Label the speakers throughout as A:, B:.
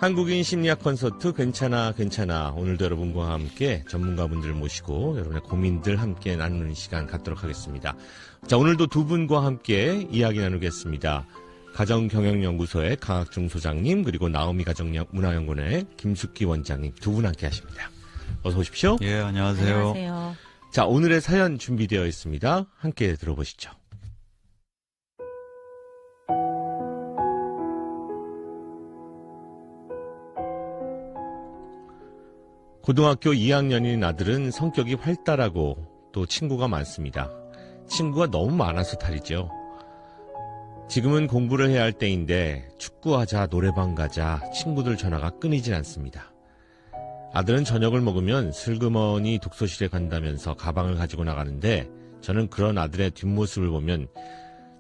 A: 한국인 심리학 콘서트 괜찮아 괜찮아. 오늘도 여러분과 함께 전문가분들을 모시고 여러분의 고민들 함께 나누는 시간 갖도록 하겠습니다. 자, 오늘도 두 분과 함께 이야기 나누겠습니다. 가정경영연구소의 강학중 소장님, 그리고 나오미 가정문화연구원의 김숙기 원장님 두 분 함께 하십니다. 어서 오십시오.
B: 예, 안녕하세요.
C: 안녕하세요.
A: 자, 오늘의 사연 준비되어 있습니다. 함께 들어보시죠. 고등학교 2학년인 아들은 성격이 활달하고 또 친구가 많습니다. 친구가 너무 많아서 탈이죠. 지금은 공부를 해야 할 때인데 축구하자, 노래방 가자, 친구들 전화가 끊이질 않습니다. 아들은 저녁을 먹으면 슬그머니 독서실에 간다면서 가방을 가지고 나가는데 저는 그런 아들의 뒷모습을 보면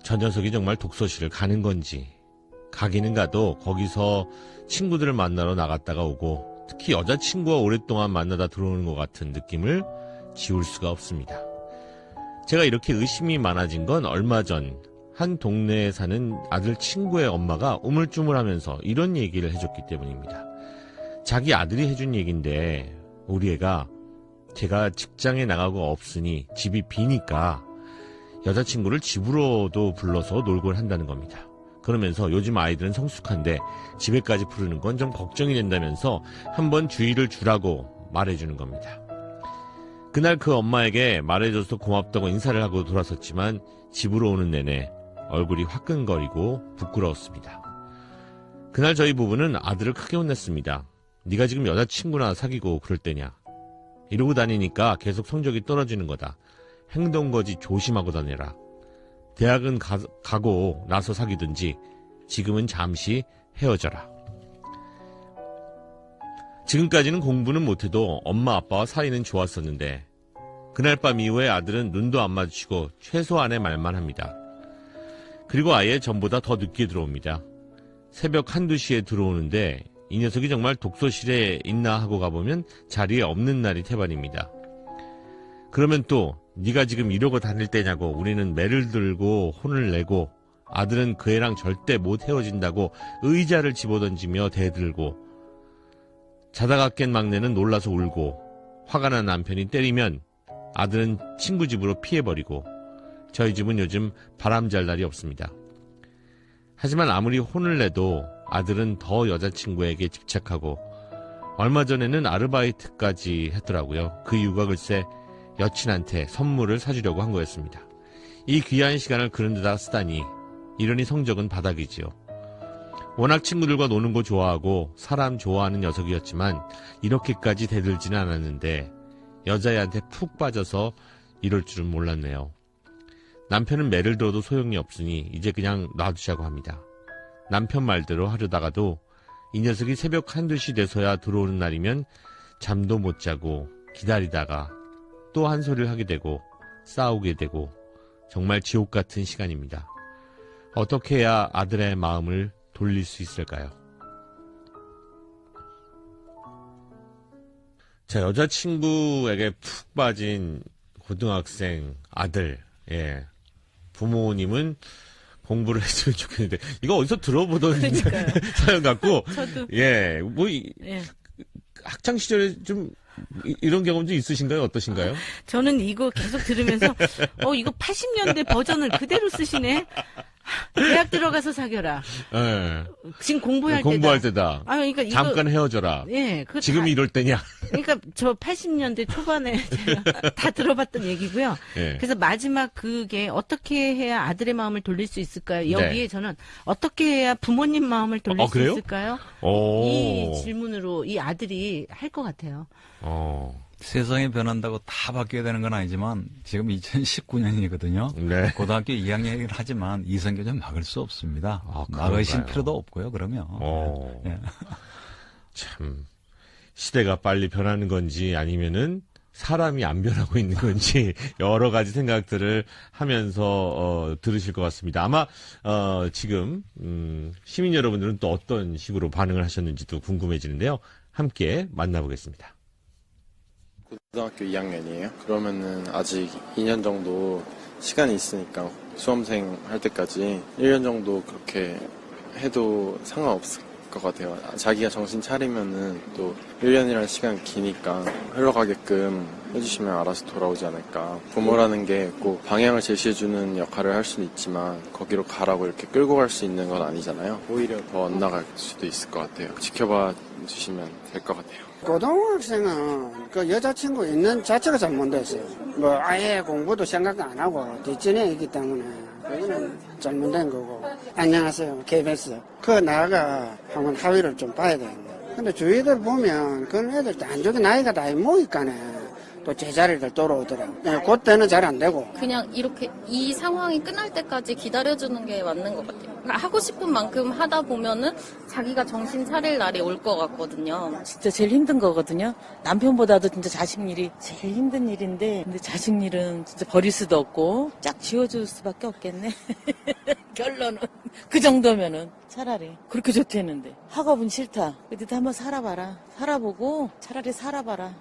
A: 저 녀석이 정말 독서실을 가는 건지, 가기는 가도 거기서 친구들을 만나러 나갔다가 오고 특히 여자친구와 오랫동안 만나다 들어오는 것 같은 느낌을 지울 수가 없습니다. 제가 이렇게 의심이 많아진 건 얼마 전 한 동네에 사는 아들 친구의 엄마가 우물쭈물하면서 이런 얘기를 해줬기 때문입니다. 자기 아들이 해준 얘기인데 우리 애가 제가 직장에 나가고 없으니 집이 비니까 여자친구를 집으로도 불러서 놀곤 한다는 겁니다. 그러면서 요즘 아이들은 성숙한데 집에까지 부르는 건 좀 걱정이 된다면서 한번 주의를 주라고 말해주는 겁니다. 그날 그 엄마에게 말해줘서 고맙다고 인사를 하고 돌아섰지만 집으로 오는 내내 얼굴이 화끈거리고 부끄러웠습니다. 그날 저희 부부는 아들을 크게 혼냈습니다. 네가 지금 여자친구나 사귀고 그럴 때냐. 이러고 다니니까 계속 성적이 떨어지는 거다. 행동거지 조심하고 다녀라. 대학은 가고 나서 사귀든지 지금은 잠시 헤어져라. 지금까지는 공부는 못해도 엄마 아빠와 사이는 좋았었는데 그날 밤 이후에 아들은 눈도 안 마주치고 최소한의 말만 합니다. 그리고 아예 전보다 더 늦게 들어옵니다. 새벽 1, 2시에 들어오는데 이 녀석이 정말 독서실에 있나 하고 가보면 자리에 없는 날이 태반입니다. 그러면 또 네가 지금 이러고 다닐 때냐고 우리는 매를 들고 혼을 내고 아들은 그 애랑 절대 못 헤어진다고 의자를 집어던지며 대들고 자다가 깬 막내는 놀라서 울고 화가 난 남편이 때리면 아들은 친구 집으로 피해버리고 저희 집은 요즘 바람 잘 날이 없습니다. 하지만 아무리 혼을 내도 아들은 더 여자친구에게 집착하고 얼마 전에는 아르바이트까지 했더라고요. 그 이유가 글쎄 여친한테 선물을 사주려고 한 거였습니다. 이 귀한 시간을 그런 데다 쓰다니 이러니 성적은 바닥이지요. 워낙 친구들과 노는 거 좋아하고 사람 좋아하는 녀석이었지만 이렇게까지 대들지는 않았는데 여자애한테 푹 빠져서 이럴 줄은 몰랐네요. 남편은 매를 들어도 소용이 없으니 이제 그냥 놔두자고 합니다. 남편 말대로 하려다가도 이 녀석이 새벽 1, 2시 돼서야 들어오는 날이면 잠도 못 자고 기다리다가 또 한 소리를 하게 되고 싸우게 되고 정말 지옥 같은 시간입니다. 어떻게 해야 아들의 마음을 돌릴 수 있을까요? 자, 여자친구에게 푹 빠진 고등학생 아들, 예. 부모님은 공부를 했으면 좋겠는데, 이거 어디서 들어보던 사연 같고,
C: 저도.
A: 예,
C: 예.
A: 학창 시절에 좀, 이런 경험 좀 있으신가요? 어떠신가요?
C: 저는 이거 계속 들으면서, 이거 80년대 버전을 그대로 쓰시네? 대학 들어가서 사겨라.
A: 예.
C: 지금 공부할
A: 때다.
C: 그러니까 이거.
A: 잠깐 헤어져라.
C: 예.
A: 지금 이럴 때냐?
C: 그러니까 저 80년대 초반에 제가 다 들어봤던 얘기고요.
A: 예.
C: 그래서 마지막 그게 어떻게 해야 아들의 마음을 돌릴 수 있을까요? 여기에
A: 네.
C: 저는 어떻게 해야 부모님 마음을 돌릴 수
A: 그래요?
C: 있을까요?
A: 오.
C: 이 질문으로 이 아들이 할 것 같아요.
B: 세상이 변한다고 다 바뀌어야 되는 건 아니지만 지금 2019년이거든요.
A: 네.
B: 고등학교 2학년이긴 하지만 이성교제 막을 수 없습니다.
A: 아,
B: 막으실
A: 그런가요?
B: 필요도 없고요. 그러면. 예.
A: 참, 시대가 빨리 변하는 건지 아니면은 사람이 안 변하고 있는 건지 여러 가지 생각들을 하면서 들으실 것 같습니다. 아마 지금 시민 여러분들은 또 어떤 식으로 반응을 하셨는지도 궁금해지는데요. 함께 만나보겠습니다.
D: 고등학교 2학년이에요. 그러면은 아직 2년 정도 시간이 있으니까 수험생 할 때까지 1년 정도 그렇게 해도 상관없을 것 같아요. 자기가 정신 차리면은 또 1년이라는 시간 기니까 흘러가게끔 해주시면 알아서 돌아오지 않을까. 부모라는 게 꼭 방향을 제시해주는 역할을 할 수는 있지만 거기로 가라고 이렇게 끌고 갈 수 있는 건 아니잖아요. 오히려 더 엇나갈 수도 있을 것 같아요. 지켜봐 주시면 될 것 같아요.
E: 고등학생은 그 여자친구 있는 자체가 잘못됐어요. 뭐 아예 공부도 생각 안 하고 뒷전에 있기 때문에 그거는 잘못된 거고. 안녕하세요, KBS. 그 나가 한번 합의를 좀 봐야 되겠네. 근데 주위들 보면 그런 애들 안 좋게 나이가 다 모이까네. 또 제자리를 돌아오더라. 네, 그때는 잘 안 되고.
F: 그냥 이렇게 이 상황이 끝날 때까지 기다려주는 게 맞는 것 같아요. 그러니까 하고 싶은 만큼 하다 보면은 자기가 정신 차릴 날이 올 것 같거든요.
G: 진짜 제일 힘든 거거든요. 남편보다도 진짜 자식 일이 제일 힘든 일인데, 근데 자식 일은 진짜 버릴 수도 없고 쫙 지워줄 수밖에 없겠네. 결론은 그 정도면은 차라리 그렇게 좋대는데 학업은 싫다. 그래도 한번 살아봐라. 살아보고 차라리 살아봐라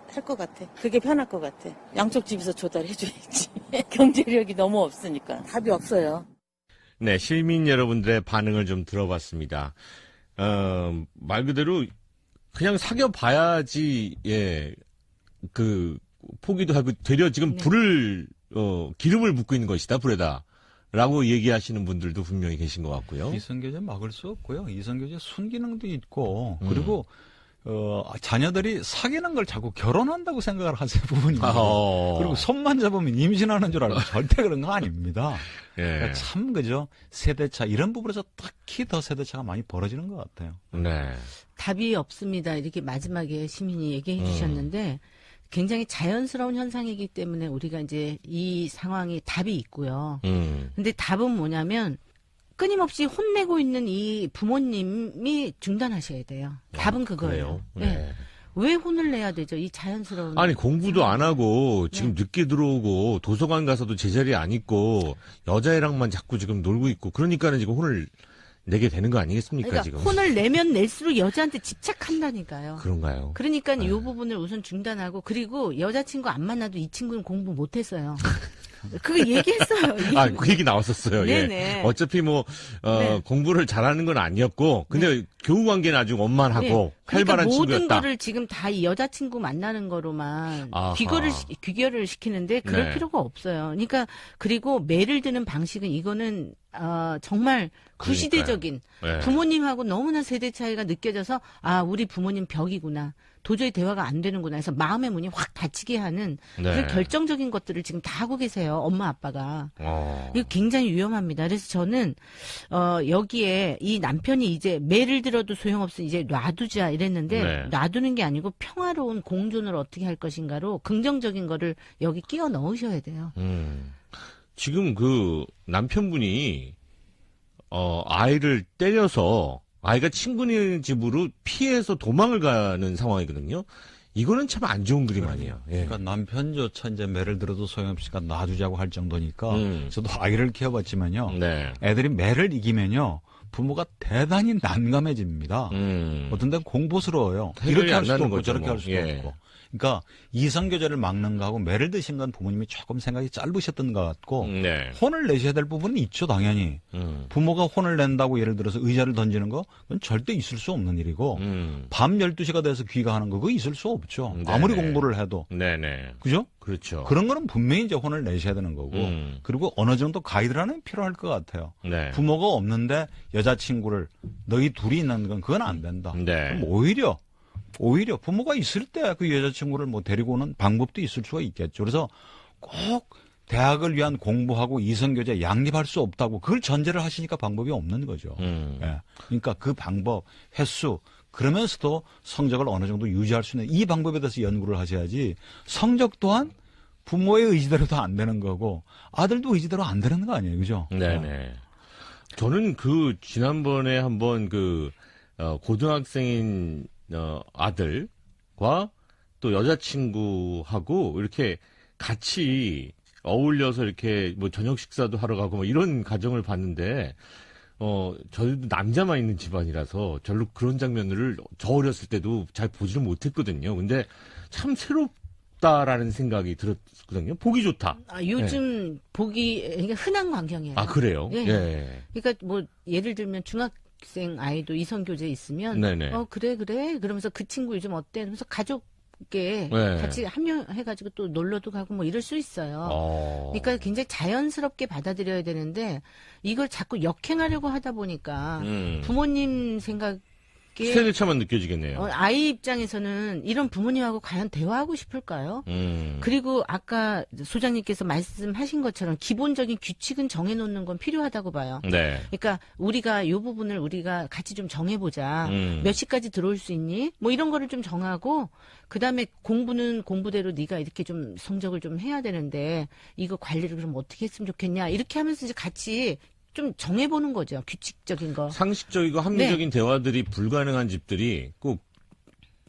G: 할 것 같아. 그게 편할 것 같아. 양쪽 집에서 조달해줘야지. 경제력이 너무 없으니까 답이 없어요.
A: 네, 시민 여러분들의 반응을 좀 들어봤습니다. 말 그대로 그냥 사귀어 봐야지, 예, 포기도 하고, 되려 지금
C: 네.
A: 기름을 붓고 있는 것이다, 불에다. 라고 얘기하시는 분들도 분명히 계신 것 같고요.
B: 이성교제 막을 수 없고요. 이성교제 순기능도 있고, 그리고, 자녀들이 사귀는 걸 자꾸 결혼한다고 생각을 하세요, 부모님이. 그리고 손만 잡으면 임신하는 줄 알고 절대 그런 거 아닙니다.
A: 예.
B: 그러니까 참, 그죠? 세대차, 이런 부분에서 특히 더 세대차가 많이 벌어지는 것 같아요.
A: 네.
C: 답이 없습니다. 이렇게 마지막에 시민이 얘기해 주셨는데 굉장히 자연스러운 현상이기 때문에 우리가 이제 이 상황이 답이 있고요. 근데 답은 뭐냐면 끊임없이 혼내고 있는 이 부모님이 중단하셔야 돼요. 답은 그거예요.
A: 그래요? 네.
C: 왜 혼을 내야 되죠? 이 자연스러운.
A: 아니, 공부도 안 하고, 지금 늦게 들어오고, 도서관 가서도 제자리에 안 있고, 여자애랑만 자꾸 지금 놀고 있고, 그러니까는 지금 혼을 내게 되는 거 아니겠습니까,
C: 그러니까
A: 지금?
C: 혼을 내면 낼수록 여자한테 집착한다니까요.
A: 그런가요?
C: 그러니까 이
A: 네.
C: 부분을 우선 중단하고, 그리고 여자친구 안 만나도 이 친구는 공부 못했어요. 그거 얘기했어요.
A: 아, 그 얘기 나왔었어요.
C: 네네.
A: 예. 어차피
C: 네.
A: 공부를 잘하는 건 아니었고, 근데 교우 관계는 아주 원만하고,
C: 네.
A: 활발한
C: 그러니까 모든
A: 친구였다.
C: 거를 지금 다 이 여자친구 만나는 거로만
A: 아하.
C: 귀결을 시키는데 그럴
A: 네.
C: 필요가 없어요. 그러니까 그리고 매를 드는 방식은 이거는 정말 구시대적인
A: 네.
C: 부모님하고 너무나 세대 차이가 느껴져서 아 우리 부모님 벽이구나. 도저히 대화가 안 되는구나 해서 마음의 문이 확 닫히게 하는
A: 네.
C: 그런 결정적인 것들을 지금 다 하고 계세요. 엄마 아빠가.
A: 어.
C: 이거 굉장히 위험합니다. 그래서 저는 여기에 이 남편이 이제 매를 들어도 소용없으니 이제 놔두자 이랬는데
A: 네.
C: 놔두는 게 아니고 평화로운 공존을 어떻게 할 것인가로 긍정적인 거를 여기 끼워 넣으셔야 돼요.
A: 지금 그 남편분이 아이를 때려서 아이가 친구네 집으로 피해서 도망을 가는 상황이거든요. 이거는 참 안 좋은 그림 아니에요. 예.
B: 그러니까 남편조차 이제 매를 들어도 소용없으니까 놔두자고 할 정도니까 저도 아이를 키워봤지만요.
A: 네.
B: 애들이 매를 이기면요. 부모가 대단히 난감해집니다. 어떤 데는 공포스러워요.
A: 해결이
B: 이렇게 할
A: 안
B: 수도
A: 나는
B: 없고
A: 거죠,
B: 저렇게
A: 뭐.
B: 할 수도
A: 예.
B: 없고. 그러니까 이성교제를 막는 거하고 매를 드신 건 부모님이 조금 생각이 짧으셨던 것 같고
A: 네.
B: 혼을 내셔야 될 부분은 있죠, 당연히. 부모가 혼을 낸다고 예를 들어서 의자를 던지는 거 그건 절대 있을 수 없는 일이고 밤 12시가 돼서 귀가하는 거 그거 있을 수 없죠.
A: 네네.
B: 아무리 공부를 해도.
A: 네네.
B: 그죠?
A: 그렇죠.
B: 그런 거는 분명히 이제 혼을 내셔야 되는 거고 그리고 어느 정도 가이드라인은 필요할 것 같아요.
A: 네.
B: 부모가 없는데 여자친구를 너희 둘이 있는 건 그건 안 된다.
A: 네.
B: 그럼 오히려 부모가 있을 때 그 여자친구를 뭐 데리고 오는 방법도 있을 수가 있겠죠. 그래서 꼭 대학을 위한 공부하고 이성교제 양립할 수 없다고 그걸 전제를 하시니까 방법이 없는 거죠. 예. 그러니까 그 방법, 횟수, 그러면서도 성적을 어느 정도 유지할 수 있는 이 방법에 대해서 연구를 하셔야지 성적 또한 부모의 의지대로도 안 되는 거고 아들도 의지대로 안 되는 거 아니에요. 그죠?
A: 네네. 저는 지난번에 한번 고등학생인 아들과 또 여자친구하고 이렇게 같이 어울려서 이렇게 뭐 저녁 식사도 하러 가고 뭐 이런 가정을 봤는데, 저희도 남자만 있는 집안이라서 별로 그런 장면을 저 어렸을 때도 잘 보지를 못했거든요. 근데 참 새롭다라는 생각이 들었거든요. 보기 좋다.
C: 요즘 보기 그러니까 흔한 광경이에요.
A: 아, 그래요?
C: 예.
A: 예.
C: 그러니까 뭐 예를 들면 중학생 아이도 이성교제 있으면
A: 네네.
C: 그래 그러면서 그 친구 요즘 어때? 그러면서 가족께
A: 네.
C: 같이 합류해가지고 또 놀러도 가고 뭐 이럴 수 있어요. 그러니까 굉장히 자연스럽게 받아들여야 되는데 이걸 자꾸 역행하려고 하다 보니까 부모님 생각에
A: 세대차만 느껴지겠네요.
C: 아이 입장에서는 이런 부모님하고 과연 대화하고 싶을까요? 그리고 아까 소장님께서 말씀하신 것처럼 기본적인 규칙은 정해놓는 건 필요하다고 봐요.
A: 네.
C: 그러니까 우리가 이 부분을 우리가 같이 좀 정해보자. 몇 시까지 들어올 수 있니? 뭐 이런 거를 좀 정하고 그다음에 공부는 공부대로 네가 이렇게 좀 성적을 좀 해야 되는데 이거 관리를 그럼 어떻게 했으면 좋겠냐 이렇게 하면서 이제 같이 좀 정해보는 거죠. 규칙적인 거.
A: 상식적이고 합리적인 대화들이 불가능한 집들이 꼭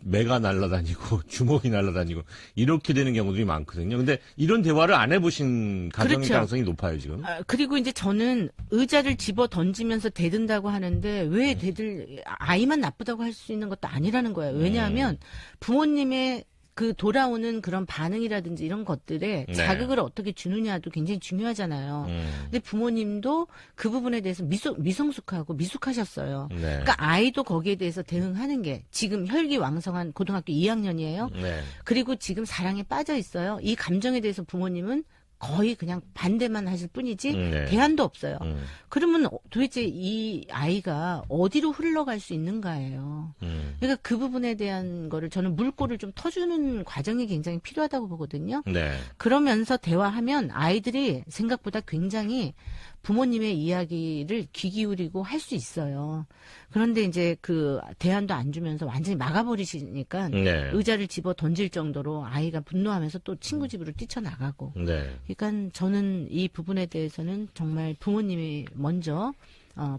A: 매가 날아다니고 주먹이 날아다니고 이렇게 되는 경우들이 많거든요. 근데 이런 대화를 안 해보신 가정의
C: 그렇죠.
A: 가능성이 높아요, 지금.
C: 그리고 이제 저는 의자를 집어 던지면서 대든다고 하는데 왜 아이만 나쁘다고 할 수 있는 것도 아니라는 거예요. 왜냐하면 부모님의 그 돌아오는 그런 반응이라든지 이런 것들에
A: 네.
C: 자극을 어떻게 주느냐도 굉장히 중요하잖아요. 근데 부모님도 그 부분에 대해서 미성숙하고 미숙하셨어요.
A: 네.
C: 그러니까 아이도 거기에 대해서 대응하는 게 지금 혈기왕성한 고등학교 2학년이에요.
A: 네.
C: 그리고 지금 사랑에 빠져 있어요. 이 감정에 대해서 부모님은 거의 그냥 반대만 하실 뿐이지
A: 네.
C: 대안도 없어요. 그러면 도대체 이 아이가 어디로 흘러갈 수 있는가예요. 그러니까 그 부분에 대한 거를 저는 물꼬를 좀 터주는 과정이 굉장히 필요하다고 보거든요.
A: 네.
C: 그러면서 대화하면 아이들이 생각보다 굉장히 부모님의 이야기를 귀 기울이고 할 수 있어요. 그런데 이제 그 대안도 안 주면서 완전히 막아버리시니까
A: 네.
C: 의자를 집어 던질 정도로 아이가 분노하면서 또 친구 집으로 뛰쳐나가고.
A: 네.
C: 그러니까 저는 이 부분에 대해서는 정말 부모님이 먼저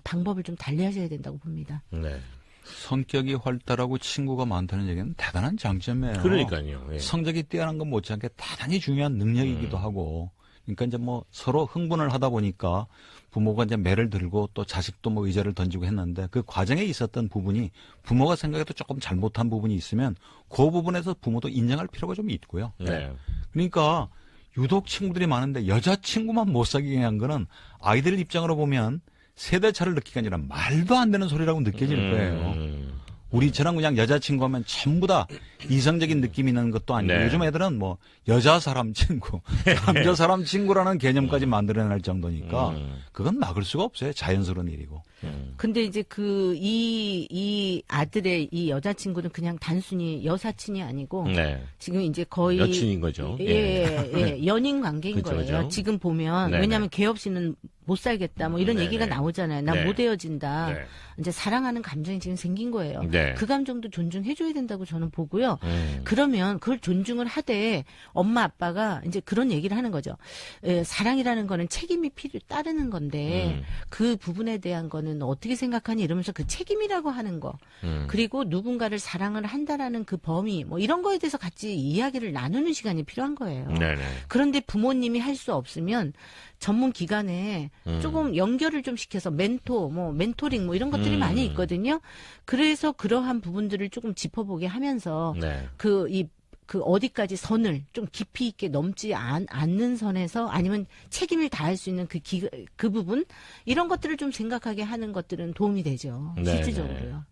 C: 방법을 좀 달리하셔야 된다고 봅니다.
A: 네.
B: 성격이 활달하고 친구가 많다는 얘기는 대단한 장점이에요.
A: 그러니까요. 예.
B: 성적이 뛰어난 건 못지않게 대단히 중요한 능력이기도 하고. 그러니까 이제 뭐 서로 흥분을 하다 보니까 부모가 이제 매를 들고 또 자식도 뭐 의자를 던지고 했는데 그 과정에 있었던 부분이 부모가 생각해도 조금 잘못한 부분이 있으면 그 부분에서 부모도 인정할 필요가 좀 있고요.
A: 네.
B: 그러니까 유독 친구들이 많은데 여자친구만 못 사귀게 한 거는 아이들 입장으로 보면 세대 차를 느끼기가 아니라 말도 안 되는 소리라고 느껴질 거예요. 우리처럼 그냥 여자친구 하면 전부 다 이성적인 느낌이 있는 것도 아니고
A: 네.
B: 요즘 애들은 뭐 여자 사람 친구, 남자 사람 친구라는 개념까지 만들어낼 정도니까 그건 막을 수가 없어요. 자연스러운 일이고.
C: 근데 이제 이 아들의 이 여자친구는 그냥 단순히 여사친이 아니고
A: 네.
C: 지금 이제 거의
A: 여친인 거죠.
C: 예, 연인 관계인
A: 그죠,
C: 거예요.
A: 그죠.
C: 지금 보면
A: 네네.
C: 왜냐하면 걔 없이는 못 살겠다 뭐 이런
A: 네네.
C: 얘기가 나오잖아요. 나
A: 네.
C: 못 헤어진다.
A: 네.
C: 이제 사랑하는 감정이 지금 생긴 거예요.
A: 네.
C: 그 감정도 존중해줘야 된다고 저는 보고요. 그러면 그걸 존중을 하되 엄마 아빠가 이제 그런 얘기를 하는 거죠. 사랑이라는 거는 책임이 따르는 건데 그 부분에 대한 거는 어떻게 생각하니 이러면서 그 책임이라고 하는 거 그리고 누군가를 사랑을 한다라는 그 범위 뭐 이런 거에 대해서 같이 이야기를 나누는 시간이 필요한 거예요.
A: 네네.
C: 그런데 부모님이 할 수 없으면 전문 기관에 조금 연결을 좀 시켜서 멘토링 뭐 이런 것들이 많이 있거든요. 그래서 그러한 부분들을 조금 짚어보게 하면서
A: 네.
C: 그 어디까지 선을 좀 깊이 있게 넘지 않는 선에서 아니면 책임을 다할 수 있는 그 부분 이런 것들을 좀 생각하게 하는 것들은 도움이 되죠.
A: 네네.
C: 실질적으로요.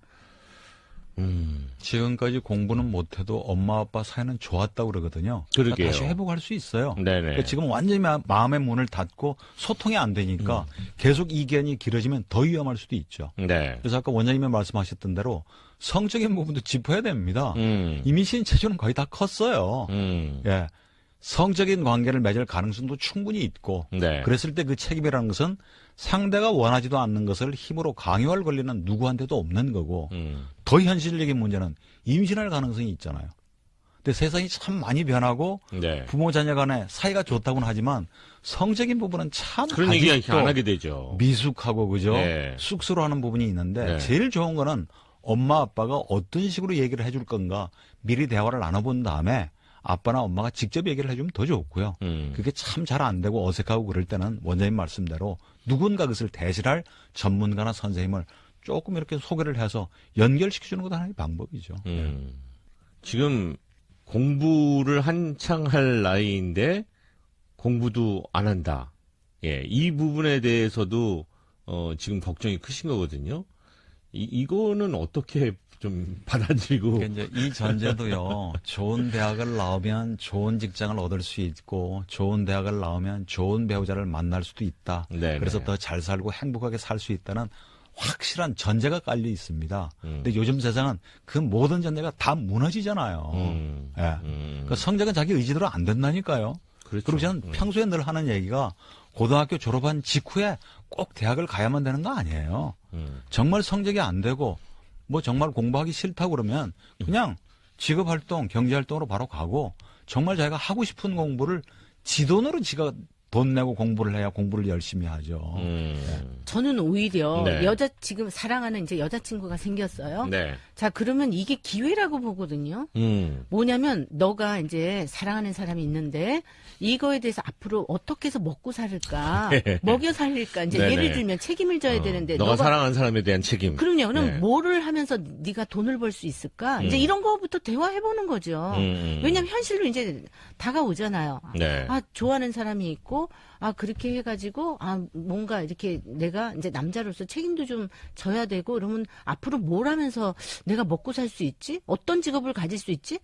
B: 지금까지 공부는 못해도 엄마 아빠 사이는 좋았다고 그러거든요.
A: 그러게요.
B: 그러니까 다시 회복할 수 있어요.
A: 네네.
B: 그러니까 지금 완전히 마음의 문을 닫고 소통이 안 되니까 계속 이견이 길어지면 더 위험할 수도 있죠.
A: 네.
B: 그래서 아까 원장님이 말씀하셨던 대로 성적인 부분도 짚어야 됩니다.
A: 음.
B: 이미신 체조는 거의 다 컸어요. 예. 성적인 관계를 맺을 가능성도 충분히 있고
A: 네.
B: 그랬을 때 그 책임이라는 것은 상대가 원하지도 않는 것을 힘으로 강요할 권리는 누구한테도 없는 거고 더 현실적인 문제는 임신할 가능성이 있잖아요. 근데 세상이 참 많이 변하고
A: 네.
B: 부모 자녀 간에 사이가 좋다고는 하지만 성적인 부분은 참
A: 그런 얘기
B: 아직도
A: 안 하게 되죠.
B: 미숙하고 그죠?
A: 네.
B: 쑥스러워하는 부분이 있는데
A: 네.
B: 제일 좋은 거는 엄마 아빠가 어떤 식으로 얘기를 해줄 건가 미리 대화를 나눠본 다음에 아빠나 엄마가 직접 얘기를 해주면 더 좋고요. 그게 참 잘 안 되고 어색하고 그럴 때는 원장님 말씀대로 누군가 그것을 대신할 전문가나 선생님을 조금 이렇게 소개를 해서 연결시켜주는 것도 하나의 방법이죠.
A: 지금 공부를 한창 할 나이인데 공부도 안 한다. 예, 이 부분에 대해서도 지금 걱정이 크신 거거든요. 이거는 어떻게 좀 받아들이고.
B: 그러니까 이제 이 전제도요. 좋은 대학을 나오면 좋은 직장을 얻을 수 있고 좋은 대학을 나오면 좋은 배우자를 만날 수도 있다.
A: 네네.
B: 그래서 더 잘 살고 행복하게 살 수 있다는 확실한 전제가 깔려 있습니다. 근데 요즘 세상은 그 모든 전제가 다 무너지잖아요. 예. 그러니까 성적은 자기 의지대로 안 된다니까요.
A: 그렇죠.
B: 그리고 저는 평소에 늘 하는 얘기가 고등학교 졸업한 직후에 꼭 대학을 가야만 되는 거 아니에요. 정말 성적이 안 되고 뭐 정말 공부하기 싫다고 그러면 그냥 직업활동, 경제활동으로 바로 가고 정말 자기가 하고 싶은 공부를 지 돈으로 지가 돈 내고 공부를 해야 공부를 열심히 하죠.
C: 저는 오히려
A: 네.
C: 지금 사랑하는 이제 여자친구가 생겼어요.
A: 네.
C: 자, 그러면 이게 기회라고 보거든요. 뭐냐면 너가 이제 사랑하는 사람이 있는데 이거에 대해서 앞으로 어떻게 해서 먹고 살을까, 먹여 살릴까, 이제
A: 네네.
C: 예를 들면 책임을 져야 되는데
A: 너가 사랑하는 사람에 대한 책임.
C: 그럼요. 그럼
A: 네.
C: 뭐를 하면서 네가 돈을 벌 수 있을까? 이제 이런 거부터 대화해보는 거죠. 왜냐하면 현실로 이제 다가오잖아요.
A: 네.
C: 아, 좋아하는 사람이 있고, 아, 그렇게 해가지고, 아, 뭔가 이렇게 내가 이제 남자로서 책임도 좀 져야 되고, 그러면 앞으로 뭘 하면서 내가 먹고 살 수 있지? 어떤 직업을 가질 수 있지?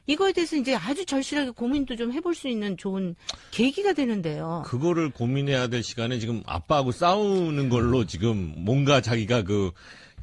C: 이거에 대해서 이제 아주 절실하게 고민도 좀 해볼 수 있는 좋은 계기가 되는데요.
A: 그거를 고민해야 될 시간에 지금 아빠하고 싸우는 걸로 지금 뭔가 자기가 그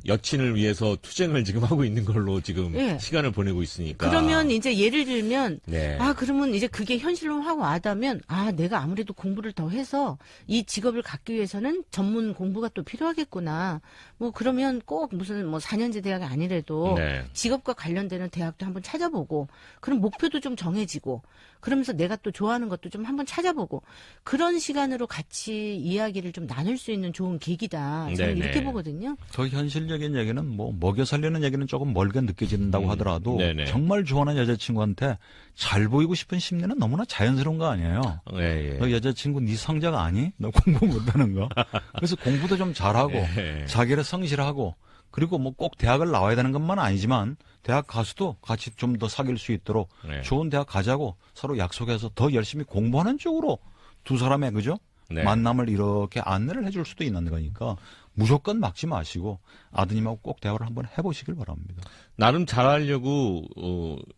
A: 여친을 위해서 투쟁을 지금 하고 있는 걸로 지금
C: 예.
A: 시간을 보내고 있으니까.
C: 그러면 이제 예를 들면
A: 네.
C: 아 그러면 이제 그게 현실로 하고 와닿으면 아 내가 아무래도 공부를 더 해서 이 직업을 갖기 위해서는 전문 공부가 또 필요하겠구나. 뭐 그러면 꼭 무슨 뭐 4년제 대학이 아니래도
A: 네.
C: 직업과 관련되는 대학도 한번 찾아보고 그럼 목표도 좀 정해지고 그러면서 내가 또 좋아하는 것도 좀 한번 찾아보고 그런 시간으로 같이 이야기를 좀 나눌 수 있는 좋은 계기다. 저는
A: 네네.
C: 이렇게 보거든요.
B: 더 현실적인 얘기는 뭐 먹여 살리는 얘기는 조금 멀게 느껴진다고 하더라도
A: 네네.
B: 정말 좋아하는 여자친구한테 잘 보이고 싶은 심리는 너무나 자연스러운 거 아니에요.
A: 예, 예.
B: 너 여자친구 네 성적 아니? 너 공부 못하는 거. 그래서 공부도 좀 잘하고
A: 예.
B: 자기를 성실하고 그리고 뭐 꼭 대학을 나와야 되는 것만 아니지만 대학 가서도 같이 좀 더 사귈 수 있도록
A: 네.
B: 좋은 대학 가자고 서로 약속해서 더 열심히 공부하는 쪽으로 두 사람의 그죠?
A: 네.
B: 만남을 이렇게 안내를 해줄 수도 있는 거니까 무조건 막지 마시고 아드님하고 꼭 대화를 한번 해보시길 바랍니다.
A: 나름 잘하려고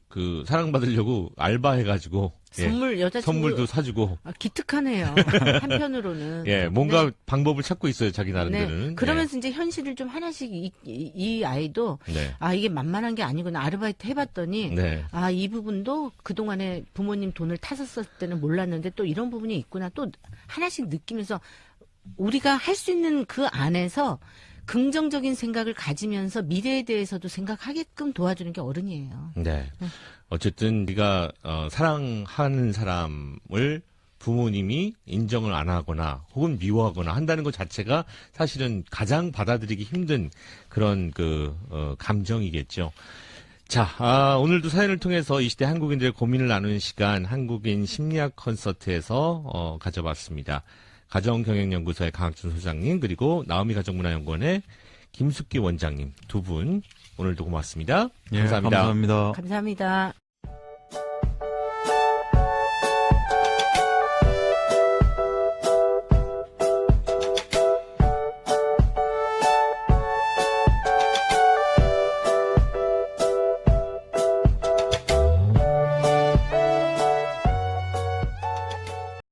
A: 그 사랑받으려고 알바해가지고 예.
C: 선물 여자친구
A: 선물도 사주고
C: 아, 기특하네요. 한편으로는.
A: 예 뭔가
C: 네.
A: 방법을 찾고 있어요 자기
C: 네.
A: 나름대로는.
C: 그러면서 이제 현실을 좀 하나씩 이 아이도
A: 네.
C: 아 이게 만만한 게 아니구나 아르바이트 해봤더니
A: 네.
C: 아 이 부분도 그동안에 부모님 돈을 탔었을 때는 몰랐는데 또 이런 부분이 있구나 또 하나씩 느끼면서 우리가 할 수 있는 그 안에서 긍정적인 생각을 가지면서 미래에 대해서도 생각하게끔 도와주는 게 어른이에요.
A: 네. 어쨌든 네가 사랑하는 사람을 부모님이 인정을 안 하거나 혹은 미워하거나 한다는 것 자체가 사실은 가장 받아들이기 힘든 그런 감정이겠죠. 자, 오늘도 사연을 통해서 이 시대 한국인들의 고민을 나누는 시간 한국인 심리학 콘서트에서 가져봤습니다. 가정경영연구소의 강학준 소장님 그리고 나오미 가정문화연구원의 김숙기 원장님 두 분 오늘도 고맙습니다.
B: 예,
A: 감사합니다.
B: 감사합니다.
C: 감사합니다.